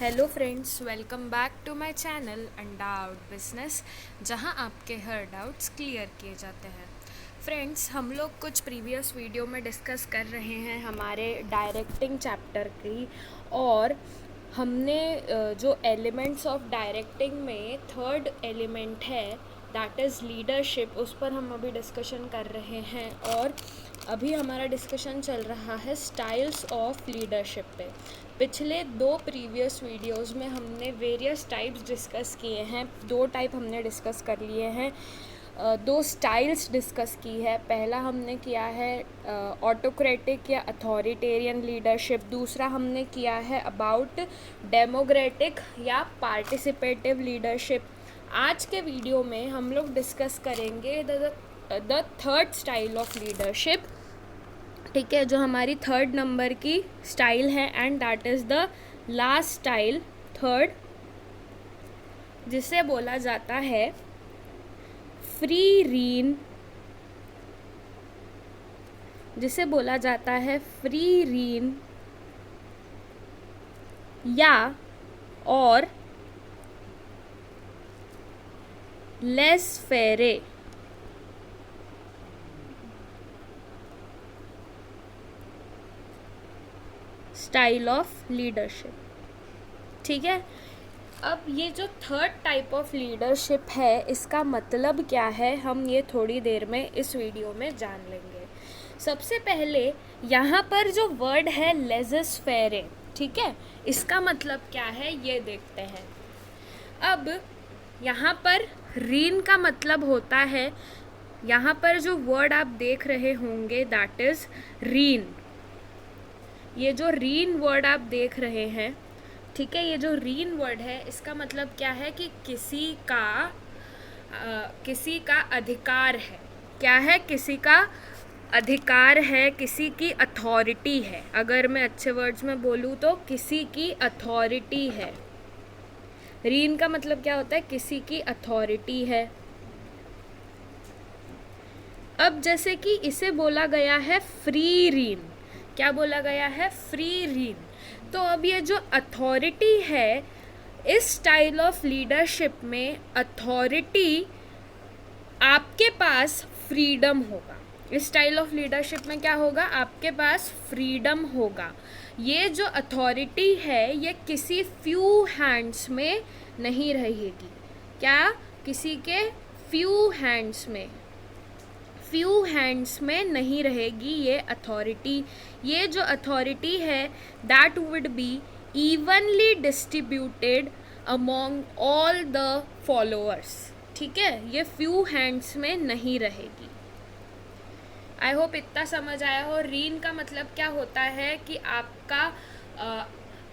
Hello friends, welcome back to my channel undoubt business, जहां आपके हर doubts clear किए जाते हैं। फ्रेंड्स, हम लोग कुछ प्रीवियस वीडियो में डिस्कस कर रहे हैं हमारे डायरेक्टिंग चैप्टर की, और हमने जो एलिमेंट्स ऑफ डायरेक्टिंग में थर्ड एलिमेंट है दैट इज़ लीडरशिप, उस पर हम अभी डिस्कशन कर रहे हैं। और अभी हमारा डिस्कशन चल रहा है स्टाइल्स ऑफ लीडरशिप पे। पिछले दो प्रीवियस वीडियोस में हमने वेरियस टाइप्स डिस्कस किए हैं। दो टाइप हमने डिस्कस कर लिए हैं, दो स्टाइल्स डिस्कस की है। पहला हमने किया है ऑटोक्रेटिक या अथॉरिटेरियन लीडरशिप, दूसरा हमने किया है अबाउट डेमोक्रेटिक या पार्टिसिपेटिव लीडरशिप। आज के वीडियो में हम लोग डिस्कस करेंगे the third style of leadership, ठीक है, जो हमारी थर्ड नंबर की स्टाइल है, and that is the last style, third, जिसे बोला जाता है फ्री रीन, जिसे बोला जाता है फ्री रीन या और लेस फेरे स्टाइल ऑफ लीडरशिप। ठीक है, अब ये जो थर्ड टाइप ऑफ लीडरशिप है, इसका मतलब क्या है, हम ये थोड़ी देर में इस वीडियो में जान लेंगे। सबसे पहले यहाँ पर जो वर्ड है लेज़ेस फेरे, ठीक है, इसका मतलब क्या है ये देखते हैं। अब यहाँ पर रीन का मतलब होता है, यहाँ पर जो वर्ड आप देख रहे होंगे दैट इज़ रीन। ये जो रीन वर्ड आप देख रहे हैं, ठीक है, ये जो रीन वर्ड है, इसका मतलब क्या है कि किसी का अधिकार है। क्या है? किसी का अधिकार है, किसी की अथॉरिटी है। अगर मैं अच्छे वर्ड्स में बोलूँ तो किसी की अथॉरिटी है। रीन का मतलब क्या होता है? किसी की अथॉरिटी है। अब जैसे कि इसे बोला गया है फ्री रीन, क्या बोला गया है? Free rein. तो अब ये जो अथॉरिटी है, इस स्टाइल ऑफ लीडरशिप में अथॉरिटी, आपके पास फ्रीडम होगा। इस स्टाइल ऑफ लीडरशिप में क्या होगा? आपके पास फ्रीडम होगा। ये जो अथॉरिटी है, ये किसी फ्यू हैंड्स में नहीं रहेगी। क्या? किसी के फ्यू हैंड्स में नहीं रहेगी ये अथॉरिटी। ये जो अथॉरिटी है that would B evenly distributed among all the followers. ठीक है, ये फ्यू हैंड्स में नहीं रहेगी। आई होप इतना समझ आया हो। रीन का मतलब क्या होता है कि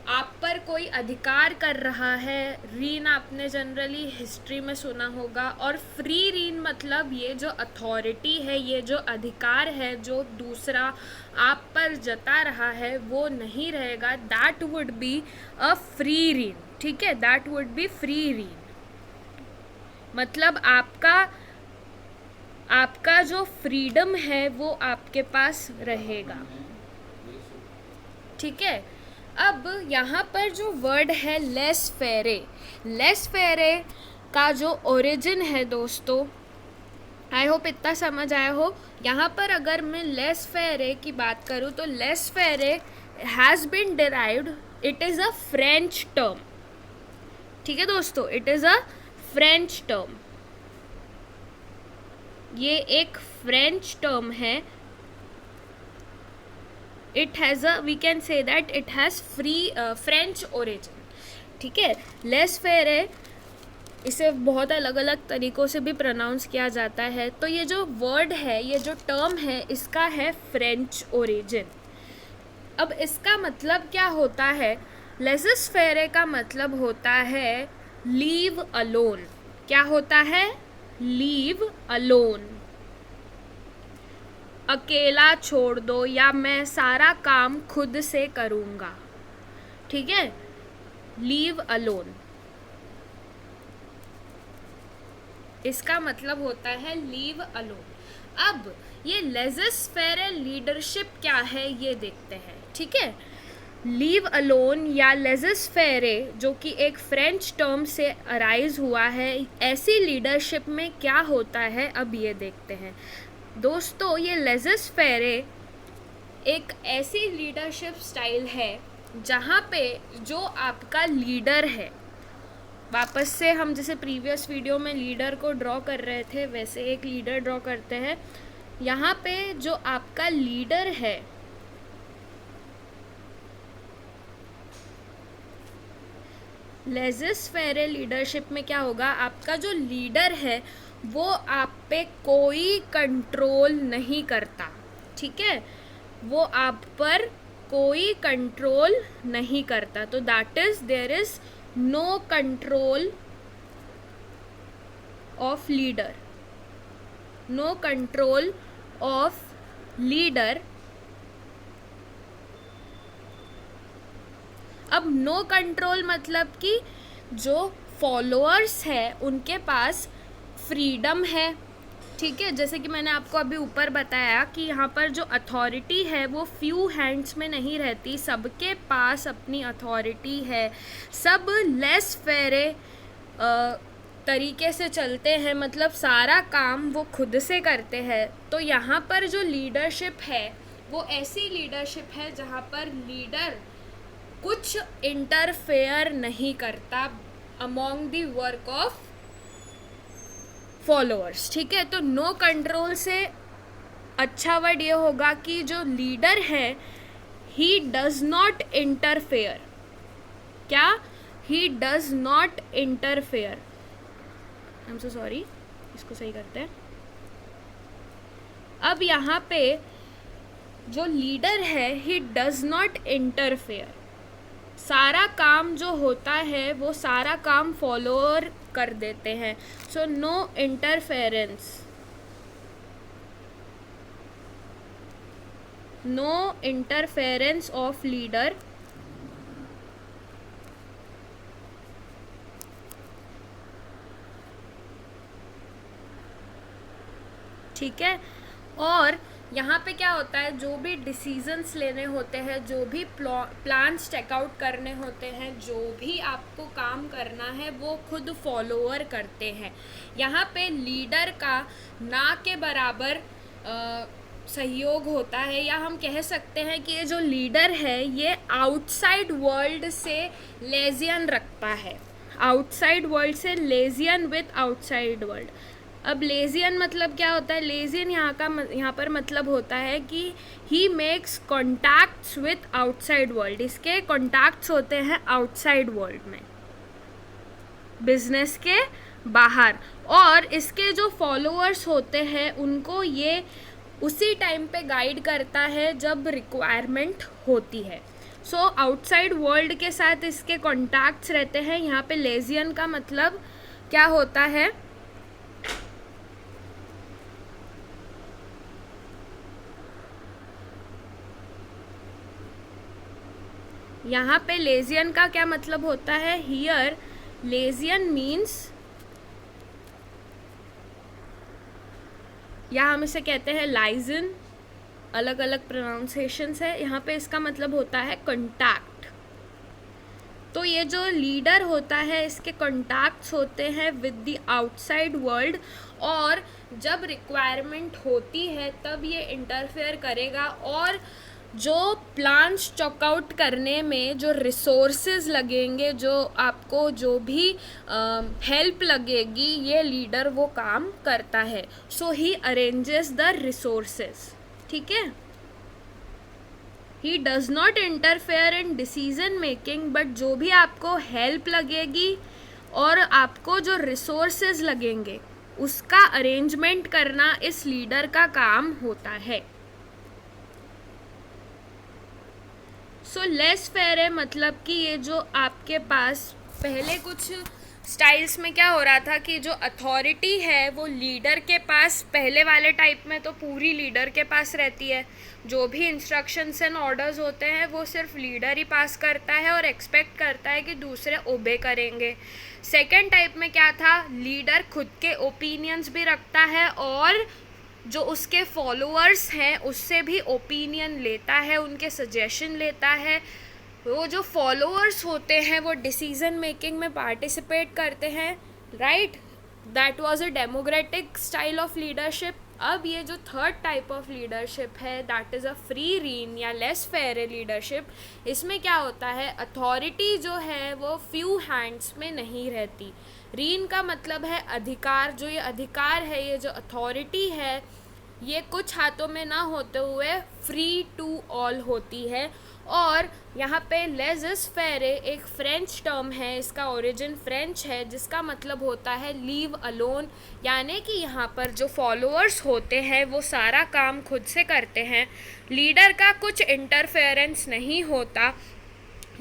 आप पर कोई अधिकार कर रहा है। रीन आपने जनरली हिस्ट्री में सुना होगा। और फ्री रीन मतलब ये जो अथॉरिटी है, ये जो अधिकार है जो दूसरा आप पर जता रहा है, वो नहीं रहेगा। That would be a free rein. ठीक है, that would be free rein. मतलब आपका जो फ्रीडम है वो आपके पास रहेगा। ठीक है, अब यहाँ पर जो वर्ड है लेस फेरे का जो ओरिजिन है दोस्तों, आई होप इतना समझ आया हो। यहाँ पर अगर मैं लेस फेरे की बात करूँ तो laissez faire has been derived, it is a French term. ठीक है दोस्तों, it is a French term. ये एक फ्रेंच टर्म है। It has we can say that it has French origin. ठीक है, लेस फेरे, इसे बहुत अलग अलग तरीक़ों से भी प्रोनाउंस किया जाता है। तो ये जो वर्ड है, ये जो टर्म है, इसका है फ्रेंच ओरिजिन। अब इसका मतलब क्या होता है? लेसेस फेरे का मतलब होता है लीव अलोन। क्या होता है? Leave alone. अकेला छोड़ दो, या मैं सारा काम खुद से करूँगा। ठीक है, लीव अलोन, इसका मतलब होता है लीव अलोन। अब ये लेज़ेस फेरे लीडरशिप क्या है ये देखते हैं। ठीक है, लीव अलोन या लेज़स फेरे, जो कि एक फ्रेंच टर्म से अराइज हुआ है, ऐसी लीडरशिप में क्या होता है, अब ये देखते हैं दोस्तों। ये लेज़स फेरे एक ऐसी लीडरशिप स्टाइल है जहाँ पे जो आपका लीडर है, वापस से हम जैसे प्रीवियस वीडियो में लीडर को ड्रॉ कर रहे थे वैसे एक लीडर ड्रॉ करते हैं। यहाँ पे जो आपका लीडर है लेज़स फेरे लीडरशिप में क्या होगा, आपका जो लीडर है वो आप पे कोई कंट्रोल नहीं करता, ठीक है, वो आप पर कोई कंट्रोल नहीं करता। तो that is there is no control of leader, no control of leader. अब नो कंट्रोल मतलब कि जो फॉलोअर्स है उनके पास फ्रीडम है, ठीक है। जैसे कि मैंने आपको अभी ऊपर बताया कि यहाँ पर जो अथॉरिटी है वो फ्यू हैंड्स में नहीं रहती, सबके पास अपनी अथॉरिटी है, सब लेस फेरे तरीके से चलते हैं, मतलब सारा काम वो खुद से करते हैं। तो यहाँ पर जो लीडरशिप है वो ऐसी लीडरशिप है जहाँ पर लीडर कुछ इंटरफेयर नहीं करता among the work of followers, ठीक है। तो नो कंट्रोल से अच्छा वर्ड ये होगा कि जो लीडर है ही डज नॉट इंटरफेयर। क्या? He does not interfere. I am so sorry, इसको सही करते हैं। अब यहाँ पे जो लीडर है ही डज नॉट इंटरफेयर, सारा काम जो होता है वो सारा काम फॉलोअर कर देते हैं। So no interference, no interference of leader, ठीक है। और यहाँ पे क्या होता है, जो भी डिसीजंस लेने होते हैं, जो भी प्लान्स चेकआउट करने होते हैं, जो भी आपको काम करना है वो खुद फॉलोअर करते हैं। यहाँ पे लीडर का ना के बराबर सहयोग होता है, या हम कह सकते हैं कि ये जो लीडर है ये आउटसाइड वर्ल्ड से लेजियन रखता है, आउटसाइड वर्ल्ड से लेजियन विथ आउटसाइड वर्ल्ड। अब लेजियन मतलब क्या होता है, लेजियन यहाँ पर मतलब होता है कि he makes contacts with outside world, इसके कॉन्टैक्ट्स होते हैं आउटसाइड वर्ल्ड में, बिजनेस के बाहर, और इसके जो फॉलोअर्स होते हैं उनको ये उसी टाइम पे गाइड करता है जब रिक्वायरमेंट होती है। सो आउटसाइड वर्ल्ड के साथ इसके कॉन्टैक्ट्स रहते हैं। यहाँ पे लेजियन का मतलब क्या होता है, यहाँ पे लेजियन का क्या मतलब होता है, हियर लेजियन मीन्स, या हम इसे कहते हैं लाइजन, अलग अलग प्रोनाउंसिएशंस है। यहाँ पे इसका मतलब होता है कॉन्टैक्ट। तो ये जो लीडर होता है इसके कॉन्टैक्ट्स होते हैं विद द आउटसाइड वर्ल्ड, और जब रिक्वायरमेंट होती है तब ये इंटरफेयर करेगा, और जो प्लान्स चेकआउट करने में जो रिसोर्सेज लगेंगे, जो आपको जो भी हेल्प लगेगी, ये लीडर वो काम करता है। सो ही अरेंजेस द रिसोर्सेज, ठीक है। ही does not interfere in decision making, but जो भी आपको हेल्प लगेगी और आपको जो रिसोर्सेज लगेंगे उसका अरेंजमेंट करना इस लीडर का काम होता है। सो लेस फेयर है मतलब कि ये जो आपके पास पहले कुछ स्टाइल्स में क्या हो रहा था कि जो अथॉरिटी है वो लीडर के पास, पहले वाले टाइप में तो पूरी लीडर के पास रहती है, जो भी इंस्ट्रक्शंस एंड ऑर्डर्स होते हैं वो सिर्फ लीडर ही पास करता है और एक्सपेक्ट करता है कि दूसरे ओबे करेंगे। सेकेंड टाइप में क्या था, लीडर खुद के ओपिनियंस भी रखता है और जो उसके फॉलोअर्स हैं उससे भी ओपिनियन लेता है, उनके सजेशन लेता है, वो जो फॉलोअर्स होते हैं वो डिसीजन मेकिंग में पार्टिसिपेट करते हैं, right. That was a democratic style of leadership. अब ये जो थर्ड टाइप ऑफ लीडरशिप है, that is a free rein या लेस फेयर लीडरशिप। इसमें क्या होता है, अथॉरिटी जो है वो फ्यू हैंड्स में नहीं रहती। रीन का मतलब है अधिकार। जो ये अधिकार है, ये जो अथॉरिटी है, ये कुछ हाथों में ना होते हुए फ्री टू ऑल होती है। और यहाँ पे लेज़स फेरे एक फ्रेंच टर्म है, इसका ओरिजिन फ्रेंच है, जिसका मतलब होता है लीव अलोन। यानी कि यहाँ पर जो फॉलोअर्स होते हैं वो सारा काम खुद से करते हैं, लीडर का कुछ इंटरफेरेंस नहीं होता।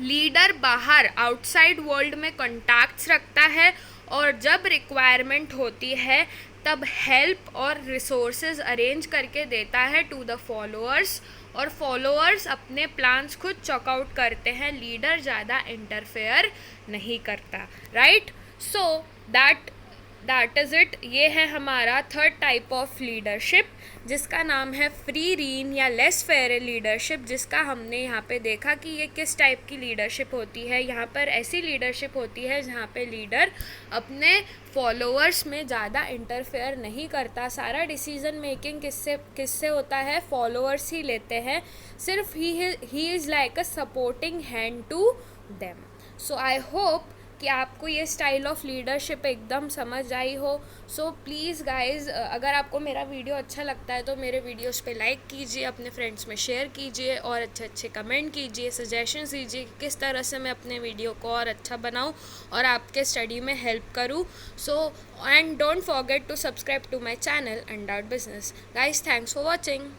लीडर बाहर आउटसाइड वर्ल्ड में कॉन्टैक्ट्स रखता है और जब रिक्वायरमेंट होती है तब हेल्प और रिसोर्सेज अरेंज करके देता है टू द फॉलोअर्स, और फॉलोअर्स अपने प्लान्स खुद चॉकआउट करते हैं। लीडर ज़्यादा इंटरफेयर नहीं करता, right. So that is it. ये है हमारा थर्ड टाइप ऑफ लीडरशिप, जिसका नाम है फ्री रीन या लेस फेयर लीडरशिप, जिसका हमने यहाँ पे देखा कि ये किस टाइप की लीडरशिप होती है। यहाँ पर ऐसी लीडरशिप होती है जहाँ पे लीडर अपने फॉलोअर्स में ज़्यादा इंटरफेयर नहीं करता। सारा डिसीजन मेकिंग किससे होता है, फॉलोअर्स ही लेते हैं। सिर्फ he is like a supporting hand to them. So I hope कि आपको ये स्टाइल ऑफ लीडरशिप एकदम समझ आई हो। सो प्लीज़ गाइज़, अगर आपको मेरा वीडियो अच्छा लगता है तो मेरे वीडियोस पे लाइक कीजिए, अपने फ्रेंड्स में शेयर कीजिए और अच्छे अच्छे कमेंट कीजिए, सजेशंस दीजिए कि किस तरह से मैं अपने वीडियो को और अच्छा बनाऊं और आपके स्टडी में हेल्प करूं। So and don't forget to subscribe to my channel undoubt business. Guys, thanks for watching.